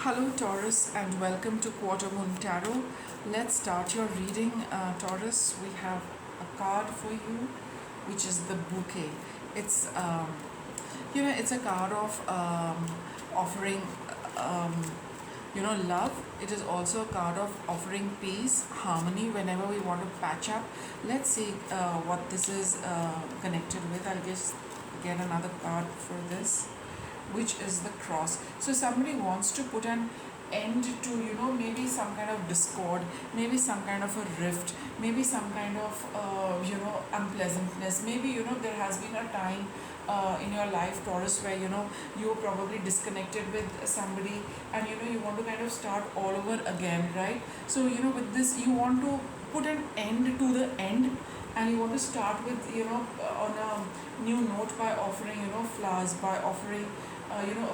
Hello Taurus and welcome to Quarter Moon Tarot. Let's start your reading, Taurus. We have a card for you, which is the bouquet. It's it's a card of offering love. It is also a card of offering peace, harmony whenever we want to patch up. Let's see what this is connected with. I'll just get another card for this, which is the cross. So somebody wants to put an end to maybe some kind of discord, maybe some kind of a rift, maybe some kind of unpleasantness. Maybe there has been a time in your life, Taurus, where you were probably disconnected with somebody, and you want to kind of start all over again, right? So with this you want to put an end to the end, and you want to start with on a new note by offering flowers, by offering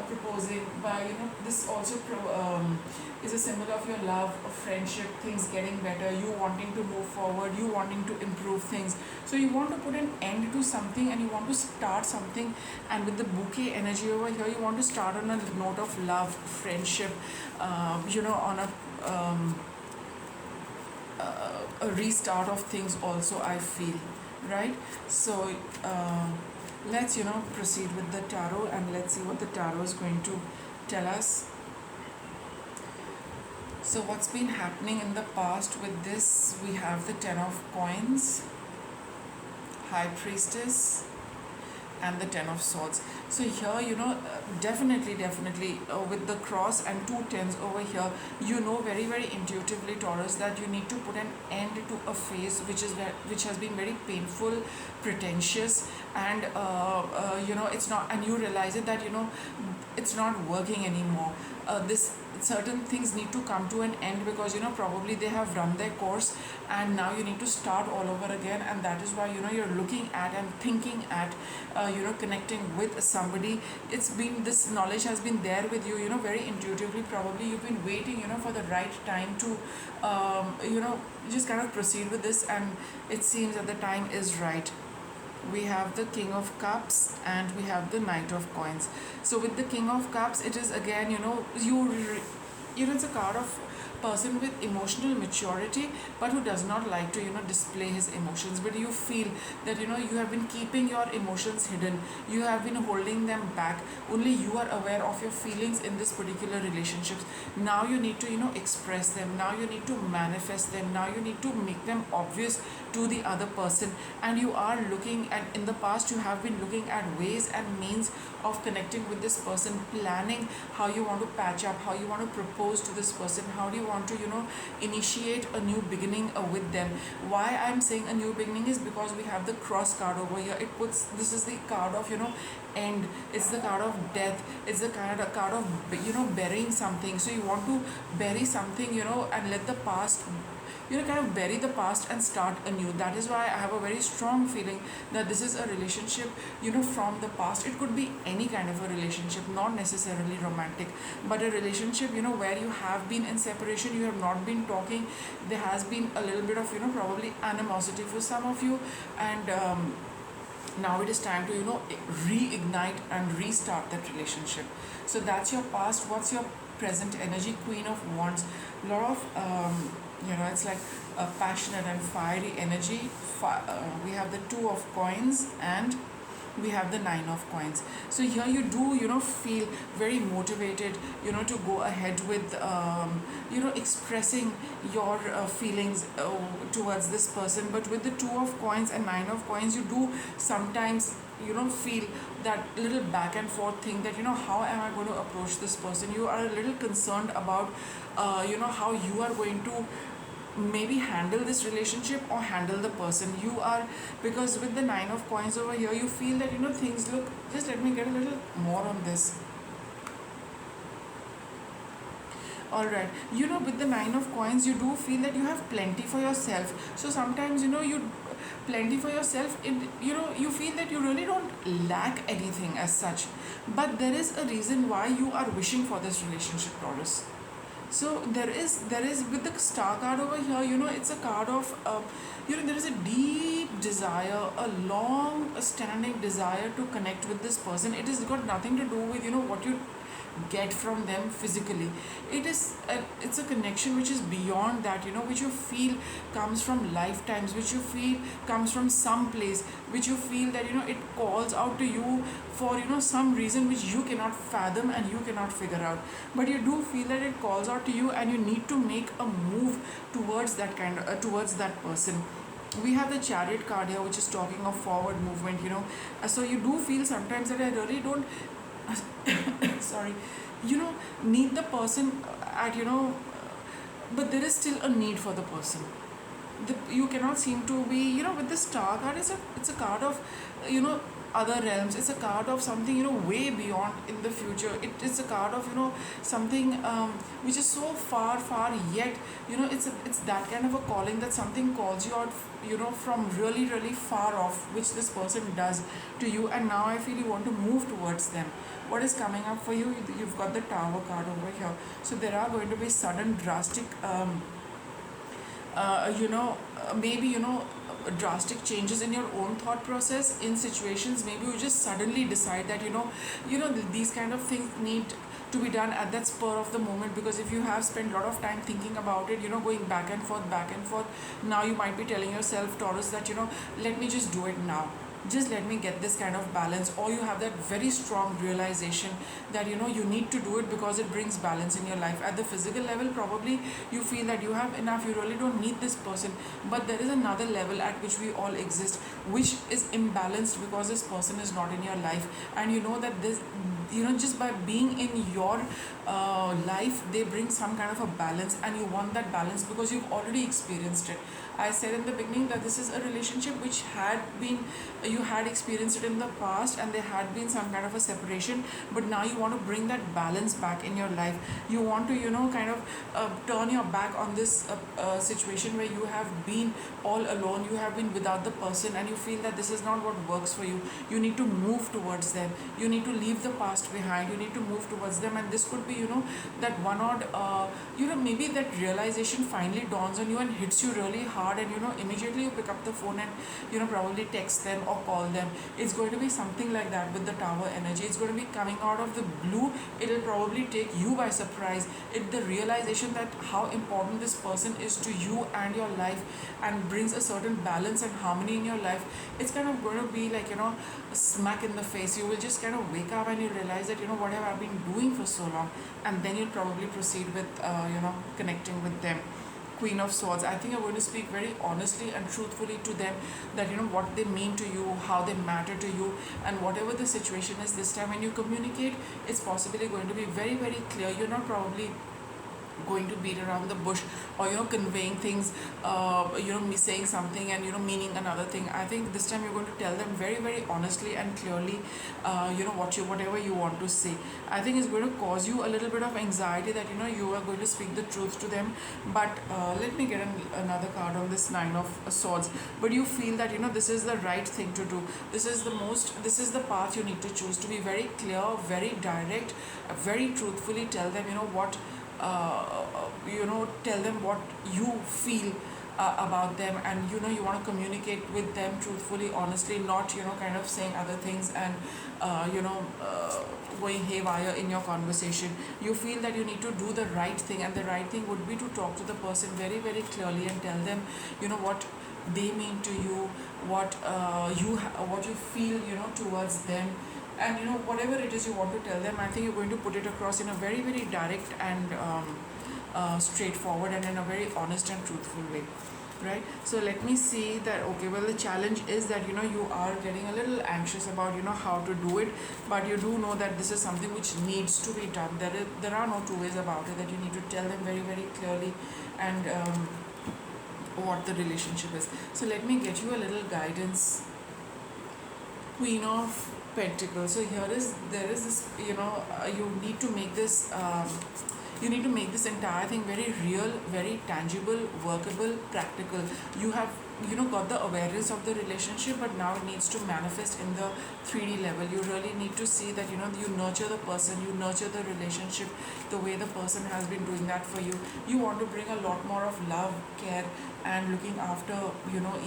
proposing, by this also is a symbol of your love, of friendship, things getting better, you wanting to move forward, you wanting to improve things. So you want to put an end to something and you want to start something, and with the bouquet energy over here, you want to start on a note of love, friendship, on a restart of things also, I feel, right? So let's proceed with the tarot, and let's see what the tarot is going to tell us. So what's been happening in the past with this? We have the 10 of coins, High Priestess, and the 10 of swords. So here definitely with the cross and two tens over here, very very intuitively, Taurus, that you need to put an end to a phase which has been very painful, pretentious, and it's not, and you realize it that it's not working anymore. This certain things need to come to an end, because probably they have run their course, and now you need to start all over again. And that is why you're looking at and thinking at connecting with somebody. It's been, this knowledge has been there with you, very intuitively. Probably you've been waiting for the right time to just kind of proceed with this, and it seems that the time is right. We have the King of Cups and we have the Knight of Coins. So with the King of Cups, it is again it's a card of person with emotional maturity, but who does not like to display his emotions. But you feel that you have been keeping your emotions hidden, you have been holding them back, only you are aware of your feelings in this particular relationships. Now you need to express them, now you need to manifest them, now you need to make them obvious to the other person. And you are looking, and in the past you have been looking at ways and means of connecting with this person, planning how you want to patch up, how you want to propose to this person, how do you want to initiate a new beginning with them. Why I'm saying a new beginning is because we have the cross card over here. It puts, this is the card of end, it's the card of death, it's the card of burying something. So you want to bury something and let the past kind of bury the past and start anew. That is why I have a very strong feeling that this is a relationship from the past. It could be any kind of a relationship, not necessarily romantic, but a relationship where you have been in separation, you have not been talking, there has been a little bit of probably animosity for some of you, and now it is time to reignite and restart that relationship. So that's your past. What's your present energy? Queen of Wands. A lot of it's like a passionate and fiery energy. We have the Two of Coins and we have the Nine of Coins. So here you do feel very motivated to go ahead with expressing your feelings towards this person. But with the Two of Coins and Nine of Coins, you do sometimes feel that little back and forth thing, that how am I going to approach this person. You are a little concerned about how you are going to maybe handle this relationship or handle the person. You are, because with the Nine of Coins over here, you feel that things look, just let me get a little more on this. Alright, with the Nine of Coins, you do feel that you have plenty for yourself. So sometimes you plenty for yourself, you feel that you really don't lack anything as such, but there is a reason why you are wishing for this relationship, Taurus. So there is with the Star card over here, it's a card of there is a deep desire, a long standing desire to connect with this person. It has got nothing to do with what you get from them physically. It's a connection which is beyond that, which you feel comes from lifetimes, which you feel comes from some place, which you feel that it calls out to you for some reason which you cannot fathom and you cannot figure out. But you do feel that it calls out to you, and you need to make a move towards that towards that person. We have the Chariot card here, which is talking of forward movement. So you do feel sometimes that I really don't sorry, need the person at but there is still a need for the person. You cannot seem to be, with the star card, it's a card of other realms. It's a card of something way beyond in the future. It is a card of something which is so far yet it's that kind of a calling, that something calls you out from really far off, which this person does to you, and now I feel you want to move towards them. What is coming up for you? You've got the Tower card over here. So there are going to be sudden drastic maybe drastic changes in your own thought process in situations. Maybe you just suddenly decide that these kind of things need to be done at that spur of the moment, because if you have spent a lot of time thinking about it, going back and forth, now you might be telling yourself, Taurus, that let me just do it now, just let me get this kind of balance. Or you have that very strong realization that you need to do it because it brings balance in your life. At the physical level, probably you feel that you have enough, you really don't need this person, but there is another level at which we all exist, which is imbalanced because this person is not in your life, and that this just by being in your life, they bring some kind of a balance, and you want that balance because you've already experienced it. I said in the beginning that this is a relationship which you had experienced it in the past, and there had been some kind of a separation, but now you want to bring that balance back in your life. You want to kind of turn your back on this situation where you have been all alone, you have been without the person, and you feel that this is not what works for you. You need to move towards them, you need to leave the past behind, you need to move towards them. And this could be that one odd maybe that realization finally dawns on you and hits you really hard, and immediately you pick up the phone and probably text them or call them. It's going to be something like that with the Tower energy. It's going to be coming out of the blue. It'll probably take you by surprise. The realization that how important this person is to you and your life, and brings a certain balance and harmony in your life. It's kind of going to be like a smack in the face. You will just kind of wake up and you realize that what have I been doing for so long, and then you'll probably proceed with connecting with them. Queen of Swords, I think you're going to speak very honestly and truthfully to them, that what they mean to you, how they matter to you, and whatever the situation is this time when you communicate, it's possibly going to be very clear. You're not probably going to beat around the bush, or conveying things, me saying something and meaning another thing. I think this time you're going to tell them very honestly and clearly whatever you want to say. I think it's going to cause you a little bit of anxiety that you are going to speak the truth to them. But let me get another card on this Nine of Swords. But you feel that this is the right thing to do. This is the path you need to choose, to be very clear, very direct, very truthfully tell them what tell them what you feel about them, and you want to communicate with them truthfully, honestly, not kind of saying other things and going haywire in your conversation. You feel that you need to do the right thing, and the right thing would be to talk to the person very clearly and tell them what they mean to you, what you feel towards them. And whatever it is you want to tell them, I think you're going to put it across in a very direct and straightforward, and in a very honest and truthful way, right? So let me see that. Okay, well, the challenge is that you are getting a little anxious about how to do it, but you do know that this is something which needs to be done. There are no two ways about it, that you need to tell them very clearly and what the relationship is. So let me get you a little guidance. Queen of Pentacles. So there is this, you need to make this entire thing very real, very tangible, workable, practical. You have got the awareness of the relationship, but now it needs to manifest in the 3D level. You really need to see that you nurture the person, you nurture the relationship the way the person has been doing that for you. You want to bring a lot more of love, care, and looking after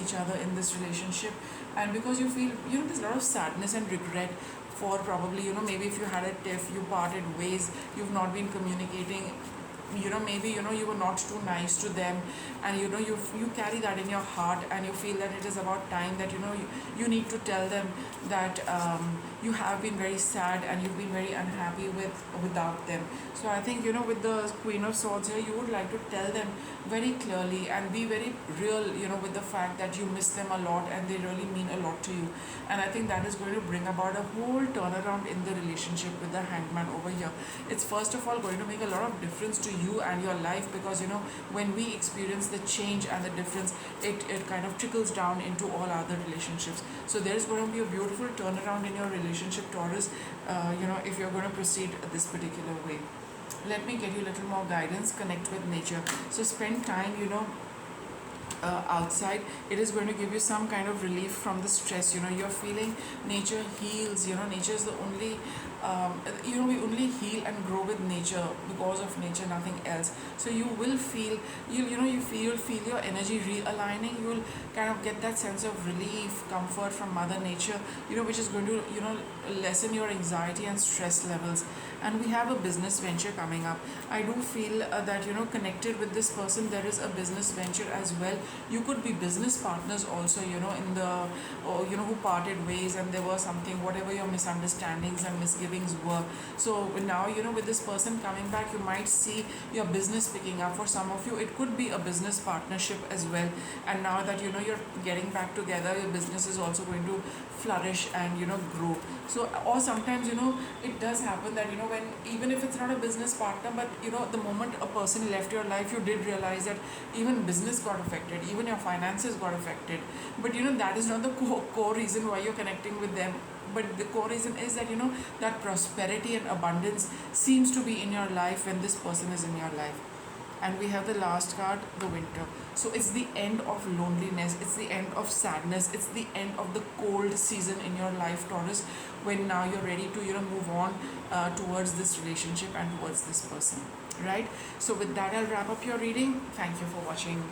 each other in this relationship. And because you feel there's a lot of sadness and regret for probably, maybe if you had a tiff, you parted ways, you've not been communicating, maybe, you were not too nice to them, and you carry that in your heart, and you feel that it is about time that, you need to tell them that, you have been very sad and you've been very unhappy without them. So I think, with the Queen of Swords here, you would like to tell them very clearly and be very real, with the fact that you miss them a lot and they really mean a lot to you. And I think that is going to bring about a whole turnaround in the relationship with the Hangman over here. It's first of all going to make a lot of difference to you and your life, because, when we experience the change and the difference, it kind of trickles down into all other relationships. So there is going to be a beautiful turnaround in your relationship, Taurus, if you're going to proceed this particular way. Let me get you a little more guidance. Connect with nature. So spend time, outside. It is going to give you some kind of relief from the stress. You're feeling nature heals. Nature is the only, we only heal and grow with nature, because of nature, nothing else. So you will feel, you'll feel your energy realigning. You will kind of get that sense of relief, comfort from Mother Nature, which is going to, lessen your anxiety and stress levels. And we have a business venture coming up. I do feel that, connected with this person, there is a business venture as well. You could be business partners also, in the, who parted ways, and there was something, whatever your misunderstandings and misgivings were. So now, with this person coming back, you might see your business picking up. For some of you, it could be a business partnership as well. And now that, you're getting back together, your business is also going to flourish and, grow. So, or sometimes, it does happen that, when, even if it's not a business partner, but, the moment a person left your life, you did realize that even business got affected, even your finances got affected. But, that is not the core reason why you're connecting with them. But the core reason is that, that prosperity and abundance seems to be in your life when this person is in your life. And we have the last card, the Winter. So it's the end of loneliness, it's the end of sadness, it's the end of the cold season in your life, Taurus, when now you're ready to, move on towards this relationship and towards this person, right? So with that, I'll wrap up your reading. Thank you for watching.